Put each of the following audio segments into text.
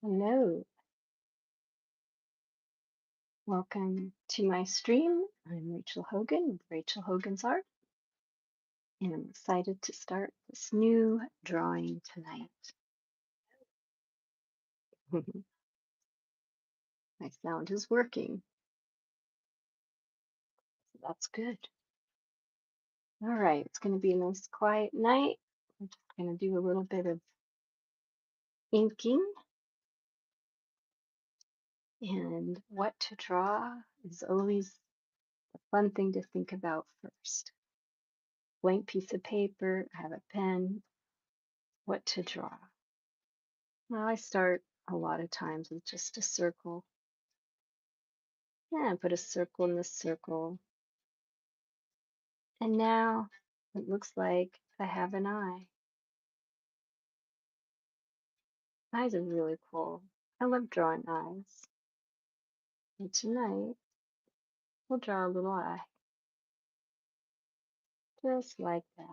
Hello, welcome to my stream. I'm Rachel Hogan with Rachel Hogan's Art, and I'm excited to start this new drawing tonight. My sound is working, so that's good. All right, it's going to be a nice quiet night. I'm just going to do a little bit of inking, and what to draw is always a fun thing to think about first. Blank piece of paper, I have a pen, what to draw. Well, I start a lot of times with just a circle. Yeah, put a circle in the circle. And now it looks like I have an eye. Eyes are really cool. I love drawing eyes. And tonight we'll draw a little eye, just like that.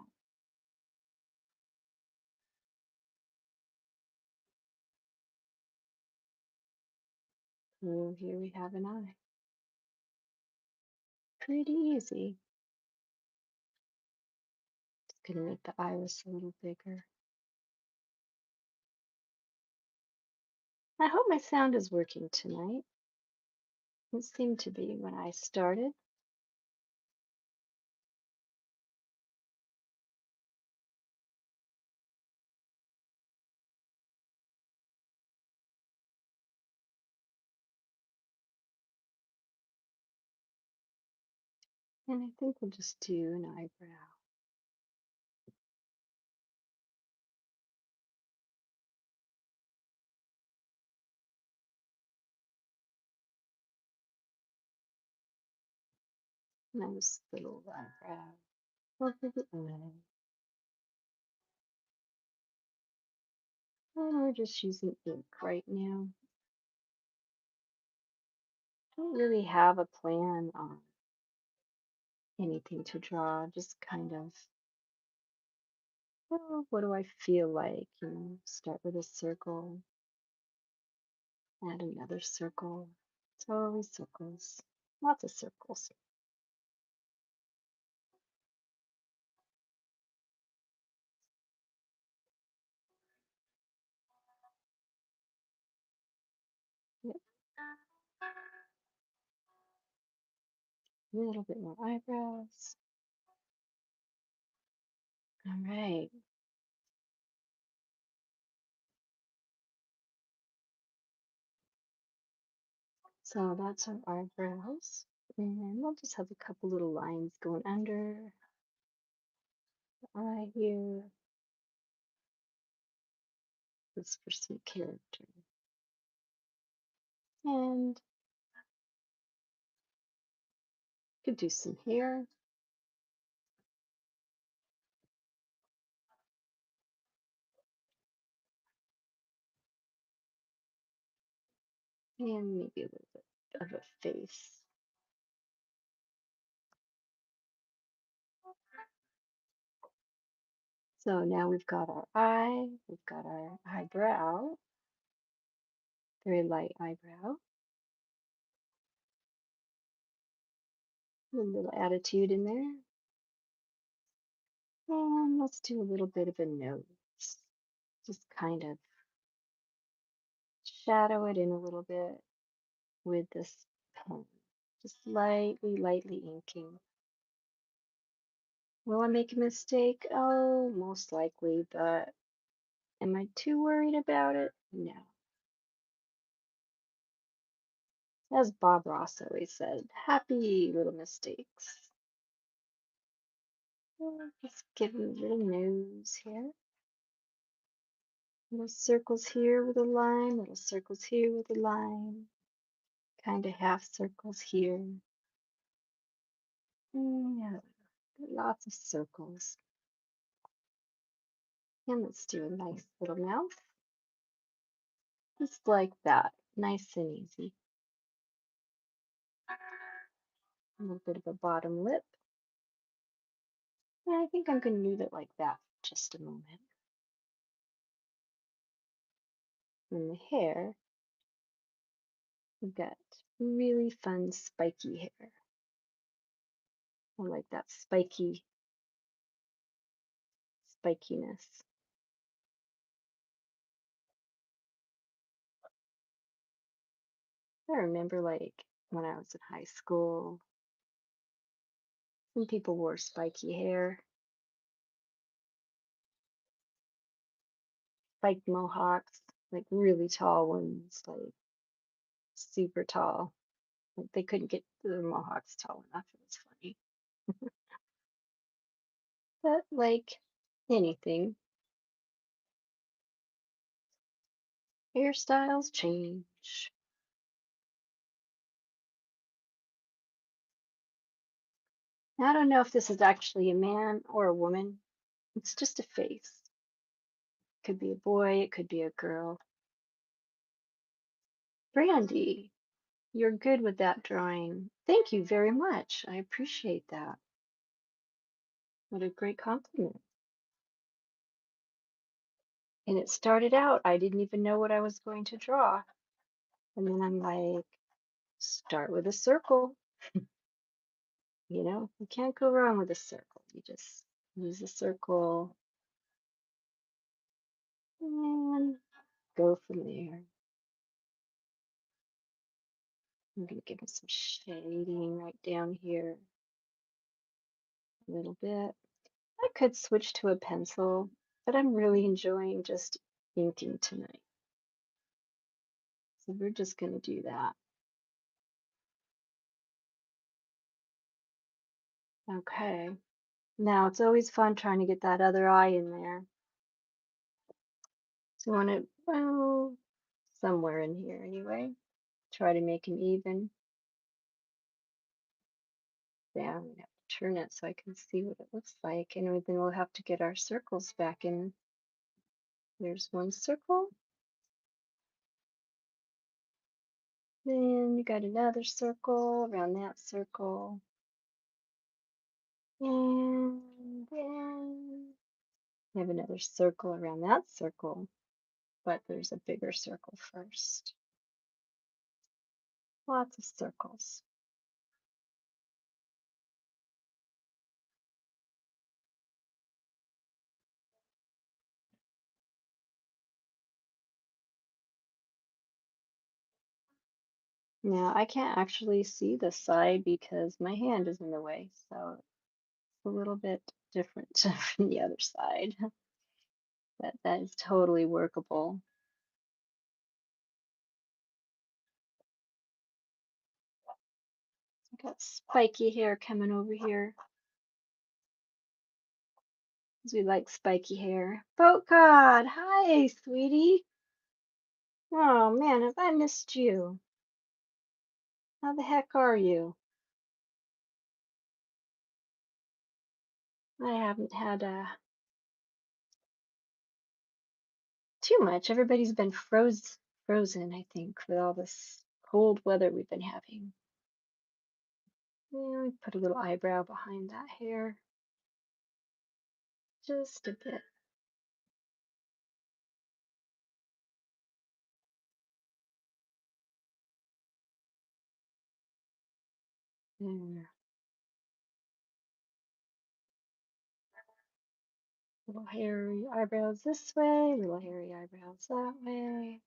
So here we have an eye. Pretty easy. Just gonna make the iris a little bigger. I hope my sound is working tonight. It seemed to be when I started. And I think we'll just do an eyebrow. Nice little eyebrow over the eye. And we're just using ink right now. Don't really have a plan on anything to draw, just kind of, oh, what do I feel like? Start with a circle, add another circle. It's always circles, lots of circles. Yep. A little bit more eyebrows. All right. So that's our eyebrows. And we'll just have a couple little lines going under the eye here. This for some character. And could do some hair. And maybe a little bit of a face. So now we've got our eye, we've got our eyebrow, very light eyebrow, a little attitude in there. And let's do a little bit of a nose. Just kind of shadow it in a little bit with this pen. Just lightly, lightly inking. Will I make a mistake? Oh, most likely, but am I too worried about it? No. As Bob Ross always said, happy little mistakes. Just give him a little nose here. Little circles here with a line, little circles here with a line, kind of half circles here. Yeah, lots of circles. And let's do a nice little mouth. Just like that, nice and easy. A little bit of a bottom lip. And I think I'm going to leave it like that for just a moment. And the hair, we've got really fun spiky hair. I like that spikiness. I remember like when I was in high school, some people wore spiky hair, spiked mohawks, like really tall ones, like super tall. Like they couldn't get the mohawks tall enough. It was funny. But like anything, hairstyles change. I don't know if this is actually a man or a woman. It's just a face. Could be a boy, it could be a girl. Brandy, you're good with that drawing. Thank you very much. I appreciate that. What a great compliment. And it started out, I didn't even know what I was going to draw. And then I'm like, start with a circle. You can't go wrong with a circle. You just use a circle and go from there. I'm going to give him some shading right down here a little bit. I could switch to a pencil, but I'm really enjoying just inking tonight. So we're just going to do that. Okay. Now it's always fun trying to get that other eye in there. So I want it, well, somewhere in here anyway. Try to make him even. Yeah, I'm gonna have to turn it so I can see what it looks like. And then we'll have to get our circles back in. There's one circle. Then you got another circle around that circle. And then you have another circle around that circle, but there's a bigger circle first. Lots of circles. Now I can't actually see the side because my hand is in the way, so it's a little bit different from the other side, but that is totally workable. I got spiky hair coming over here, 'cause we like spiky hair. Boat God, hi, sweetie. Oh man, have I missed you? How the heck are you? I haven't had too much. Everybody's been frozen, I think, with all this cold weather we've been having. Yeah, we put a little eyebrow behind that hair, just a bit. There. Little hairy eyebrows this way, little hairy eyebrows that way.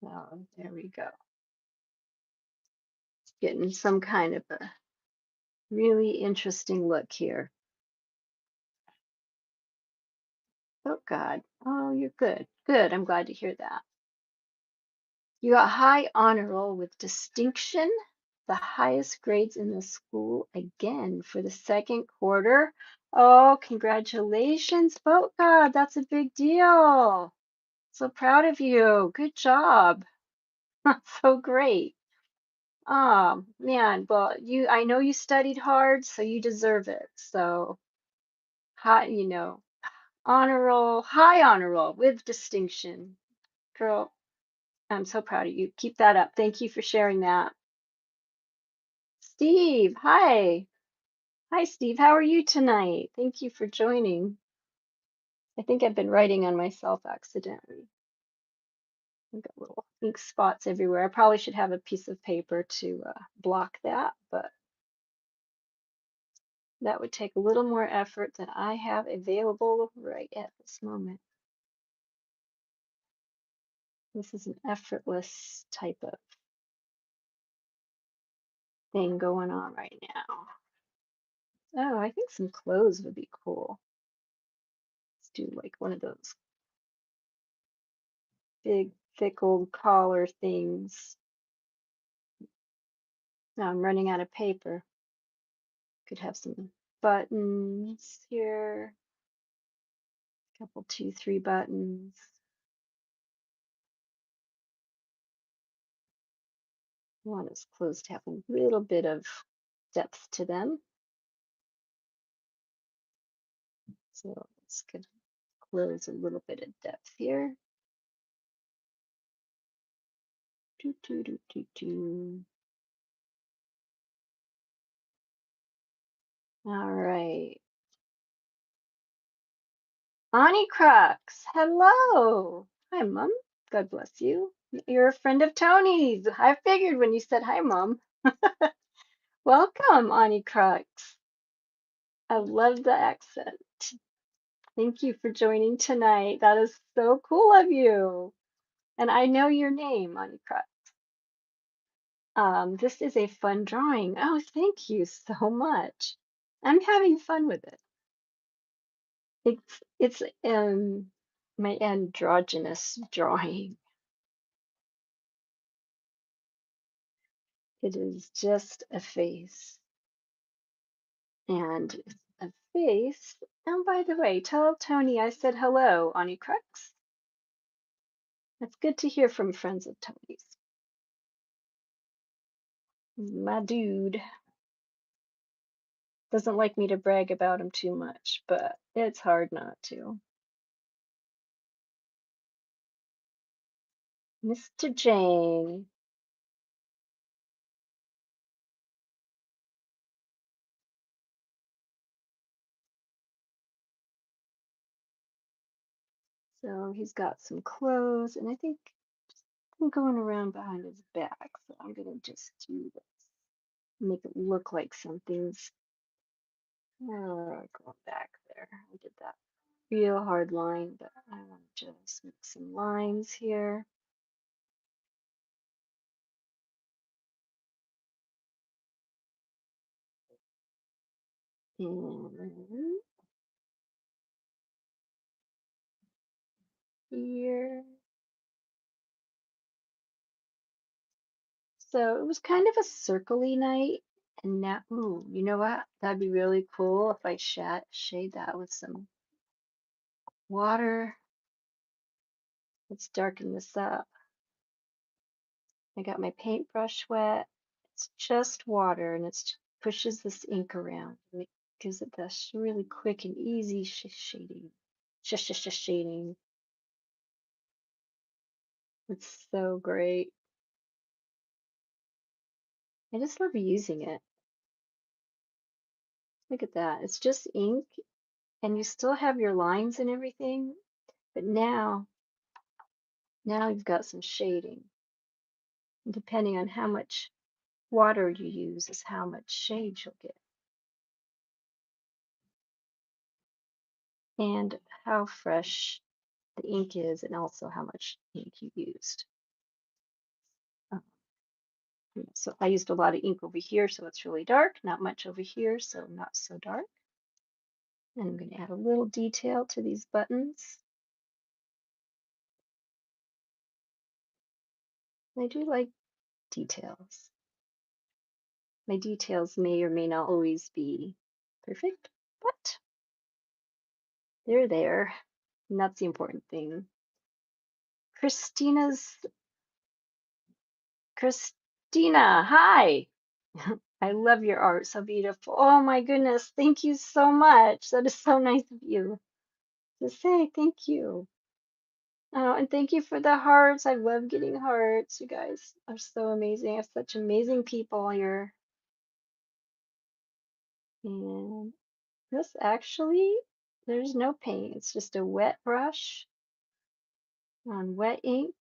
Oh, there we go. Getting some kind of a really interesting look here. Oh God. Oh, you're good. Good. I'm glad to hear that. You got high honor roll with distinction, the highest grades in the school again for the second quarter. Oh, congratulations, Boat God. That's a big deal. So proud of you. Good job. So great. Oh man, well, I know you studied hard, so you deserve it. So high, honor roll, high honor roll with distinction. Girl, I'm so proud of you. Keep that up. Thank you for sharing that. Steve, hi. Hi, Steve. How are you tonight? Thank you for joining. I think I've been writing on myself accidentally. I've got little ink spots everywhere. I probably should have a piece of paper to block that, but that would take a little more effort than I have available right at this moment. This is an effortless type of thing going on right now. Oh, I think some clothes would be cool. Let's do like one of those big, thick old collar things. Now I'm running out of paper. Could have some buttons here, couple, two, three buttons. I want his clothes to have a little bit of depth to them. So let's give clothes a little bit of depth here. Do, do, do, do, do. All right. Ani Crux, hello. Hi, Mom. God bless you. You're a friend of Tony's. I figured when you said hi, Mom. Welcome, Ani Crux. I love the accent. Thank you for joining tonight. That is so cool of you. And I know your name, Ani Crux. This is a fun drawing. Oh, thank you so much. I'm having fun with it. It's my androgynous drawing. It is just a face. And it's a face. And by the way, tell Tony I said hello, Ani Crux. It's good to hear from friends of Tony's. My dude doesn't like me to brag about him too much, but it's hard not to. Mr. Jane. So he's got some clothes, and I think I'm going around behind his back. So I'm gonna just do this, make it look like something's going back there. I did that real hard line, but I want to just make some lines here. And here. So it was kind of a circly night. And now, ooh, you know what? That'd be really cool if I shade that with some water. Let's darken this up. I got my paintbrush wet. It's just water and it pushes this ink around and it gives it this really quick and easy shading. Shading. It's so great. I just love using it. Look at that. It's just ink and you still have your lines and everything, but now you've got some shading. And depending on how much water you use is how much shade you'll get. And how fresh the ink is and also how much ink you used. So I used a lot of ink over here, so it's really dark, not much over here, so not so dark. And I'm going to add a little detail to these buttons. I do like details. My details may or may not always be perfect, but they're there. And that's the important thing. Christina, hi. I love your art, so beautiful. Oh my goodness, thank you so much. That is so nice of you to say. Thank you. Oh, and thank you for the hearts. I love getting hearts. You guys are so amazing. I have such amazing people here. And this actually, there's no paint. It's just a wet brush on wet ink.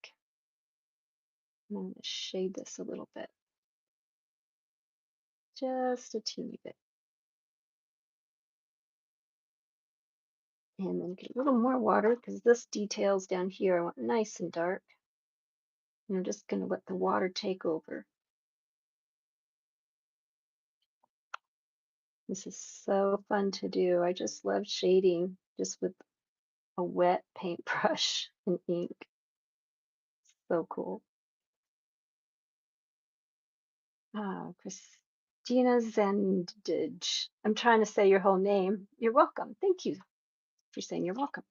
I'm going to shade this a little bit, just a teeny bit. And then get a little more water because this details down here I want nice and dark. And I'm just going to let the water take over. This is so fun to do. I just love shading just with a wet paintbrush and ink. So cool. Ah, Christina Zendage. I'm trying to say your whole name. You're welcome. Thank you for saying you're welcome.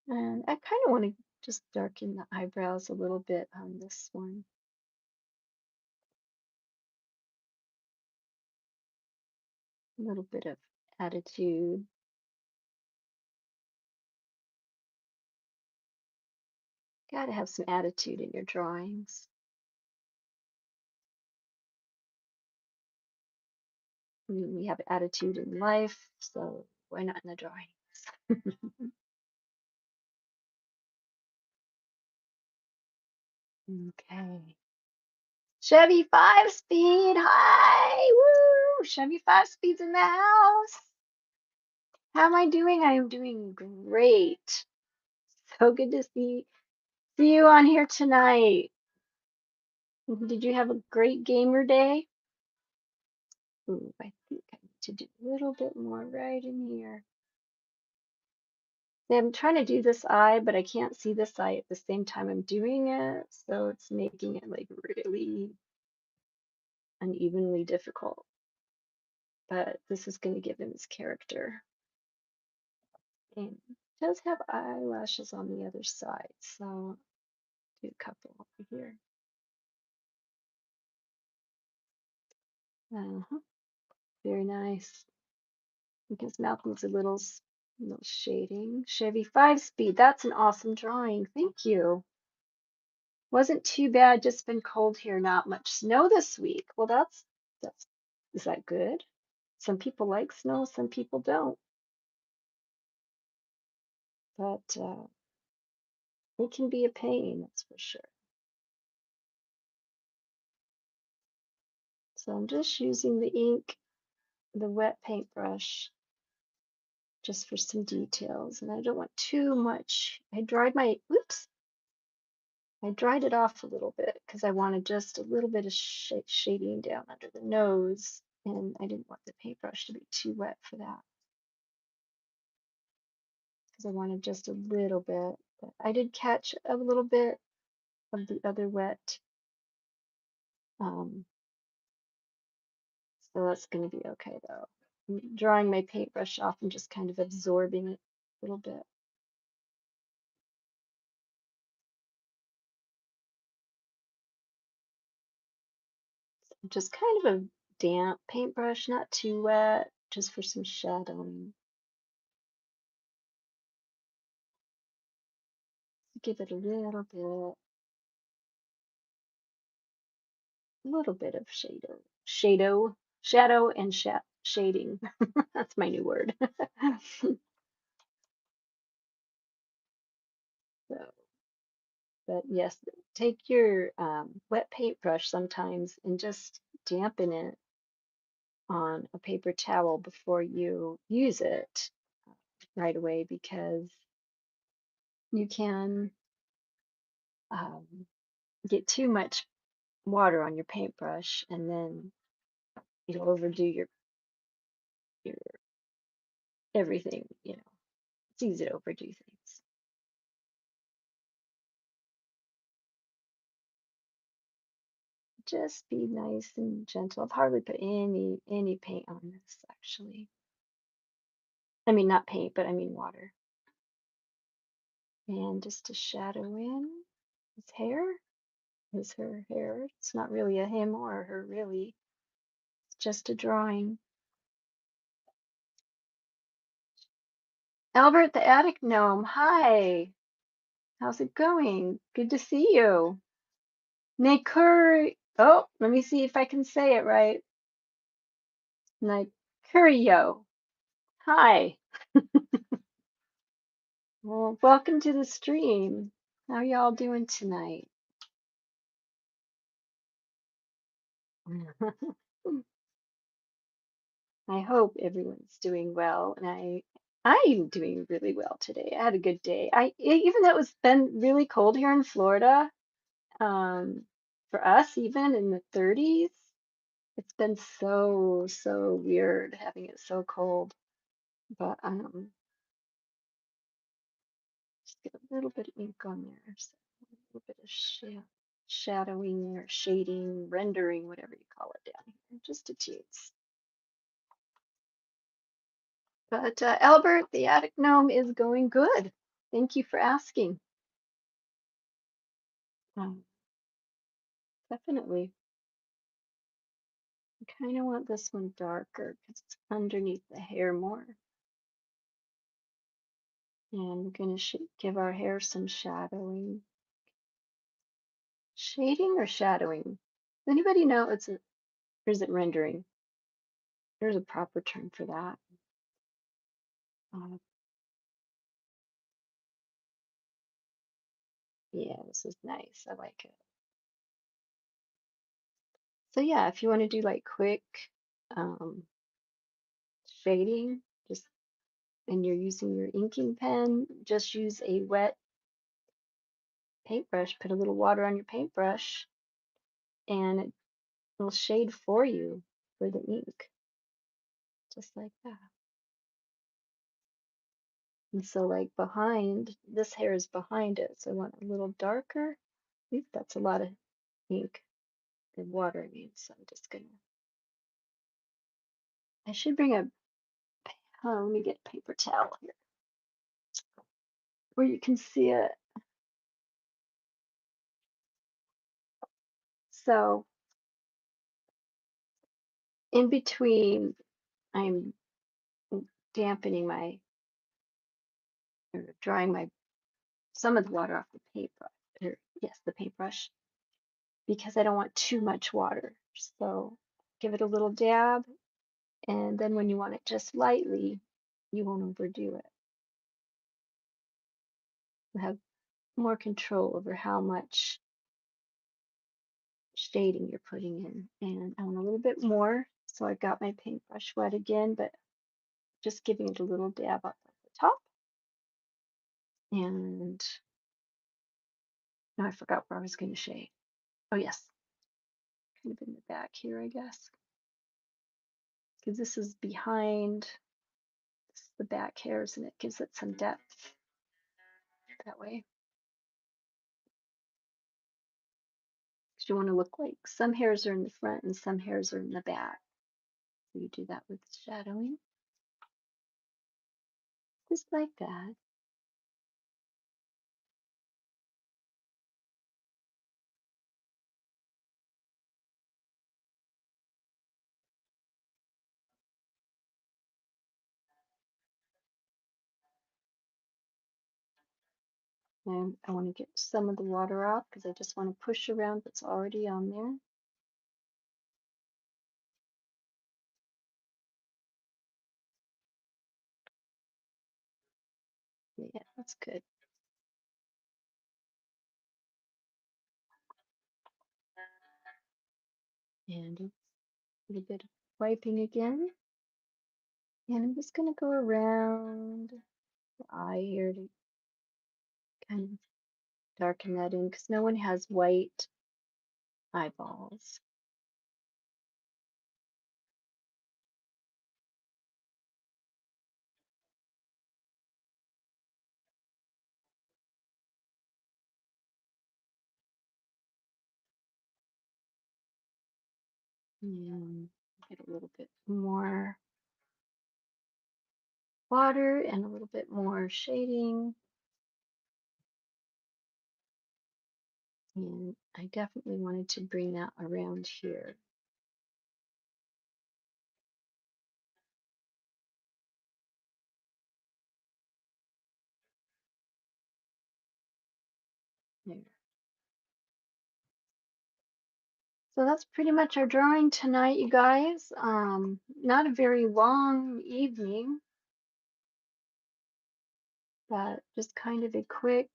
And I kind of want to just darken the eyebrows a little bit on this one. A little bit of attitude. Got to have some attitude in your drawings. I mean, we have attitude in life, so why not in the drawings? Okay. Chevy 5-speed. Hi. Woo. Chevy 5-speed's in the house. How am I doing? I am doing great. So good to see you on here tonight. Did you have a great gamer day? Ooh, I think I need to do a little bit more right in here. See, I'm trying to do this eye, but I can't see this eye at the same time I'm doing it, so it's making it like really unevenly difficult. But this is going to give him his character. And it does have eyelashes on the other side, so do a couple over here. Very nice. His mouth needs a little shading. Chevy 5-speed. That's an awesome drawing. Thank you. Wasn't too bad. Just been cold here. Not much snow this week. Well, that's is that good? Some people like snow. Some people don't. But it can be a pain. That's for sure. So I'm just using the ink, the wet paintbrush, just for some details. And I don't want too much. I dried it off a little bit because I wanted just a little bit of shading down under the nose, and I didn't want the paintbrush to be too wet for that because I wanted just a little bit. But I did catch a little bit of the other wet, so that's going to be okay though. I'm drawing my paintbrush off and just kind of absorbing it a little bit. Just kind of a damp paintbrush, not too wet, just for some shadowing. Give it a little bit of shadow and shading. That's my new word. So, but yes, take your wet paintbrush sometimes and just dampen it on a paper towel before you use it right away, because you can um, get too much water on your paintbrush and then you'll overdo your everything. It's easy to overdo things. Just be nice and gentle. I've hardly put any paint on this actually. I mean, not paint, but I mean water. And just to shadow in his hair, her hair. It's not really a him or her really. It's just a drawing. Albert the Attic Gnome, hi. How's it going? Good to see you. Nakur, oh, let me see if I can say it right. Like, Curio. Hi. Well, welcome to the stream. How y'all doing tonight? I hope everyone's doing well, and I'm doing really well today. I had a good day. Even though it's been really cold here in Florida, um, for us, even in the 30s, it's been so weird having it so cold. But just get a little bit of ink on there, so a little bit of shadowing or shading, rendering, whatever you call it down here, just a teens. But Albert, the attic gnome is going good. Thank you for asking. Um, Definitely. I kind of want this one darker because it's underneath the hair more. And we're going to give our hair some shadowing. Shading or shadowing? Does anybody know or is it rendering? There's a proper term for that. Uh, yeah, this is nice. I like it. So yeah, if you want to do like quick um, shading, just and you're using your inking pen, just use a wet paintbrush. Put a little water on your paintbrush, and it will shade for you for the ink, just like that. And so like behind, this hair is behind it, so I want a little darker. That's a lot of ink and water I mean, so I'm just gonna, I should bring a, let me get a paper towel here where you can see it. So in between, I'm dampening or drying some of the water off the paintbrush, or yes, the paintbrush, because I don't want too much water. So give it a little dab, and then when you want it just lightly, you won't overdo it. You have more control over how much shading you're putting in. And I want a little bit more, so I got my paintbrush wet again, but just giving it a little dab up at the top. And now I forgot where I was going to shade. Oh yes, kind of in the back here, I guess, because this is behind the back hairs and it gives it some depth that way. Because you want to look like some hairs are in the front and some hairs are in the back. So you do that with shadowing, just like that. And I want to get some of the water off because I just want to push around what's already on there. Yeah, that's good. And a little bit of wiping again. And I'm just going to go around the eye here to kind of darken that in because no one has white eyeballs. And get a little bit more water and a little bit more shading. And I definitely wanted to bring that around here. There. So that's pretty much our drawing tonight, you guys. Not a very long evening, but just kind of a quick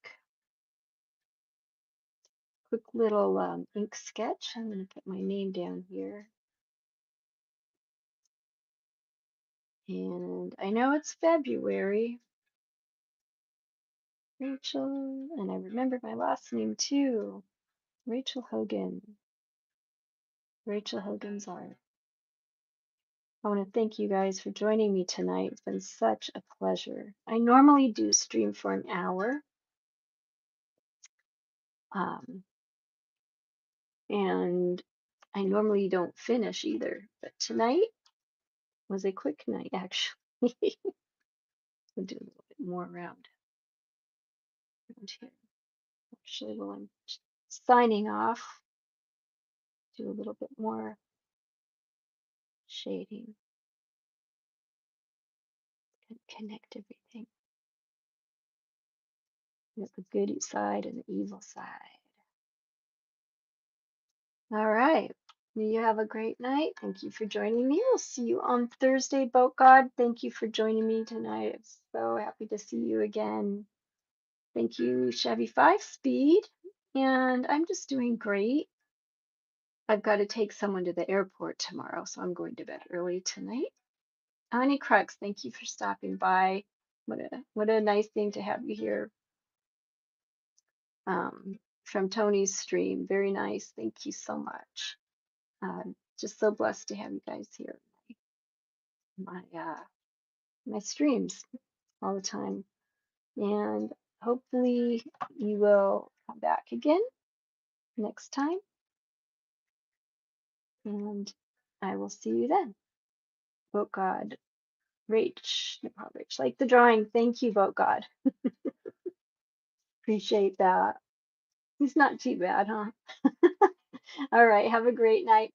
little ink sketch. I'm going to put my name down here. And I know it's February, Rachel, and I remember my last name too, Rachel Hogan. Rachel Hogan's art. I want to thank you guys for joining me tonight. It's been such a pleasure. I normally do stream for an hour, um, and I normally don't finish either, but tonight was a quick night actually. We'll do a little bit more around here. Actually, while I'm signing off, do a little bit more shading and connect everything. There's the good side and the evil side. All right. You have a great night. Thank you for joining me. We'll see you on Thursday, Boat God. Thank you for joining me tonight. I'm so happy to see you again. Thank you, Chevy 5 Speed. And I'm just doing great. I've got to take someone to the airport tomorrow, so I'm going to bed early tonight. Honey Crux, thank you for stopping by. What a nice thing to have you here. From Tony's stream. Very nice. Thank you so much. Just so blessed to have you guys here. My streams all the time. And hopefully you will come back again next time. And I will see you then. Vote God. Rach, no, Rach, like the drawing. Thank you, Vote God. Appreciate that. He's not too bad, huh? All right. Have a great night.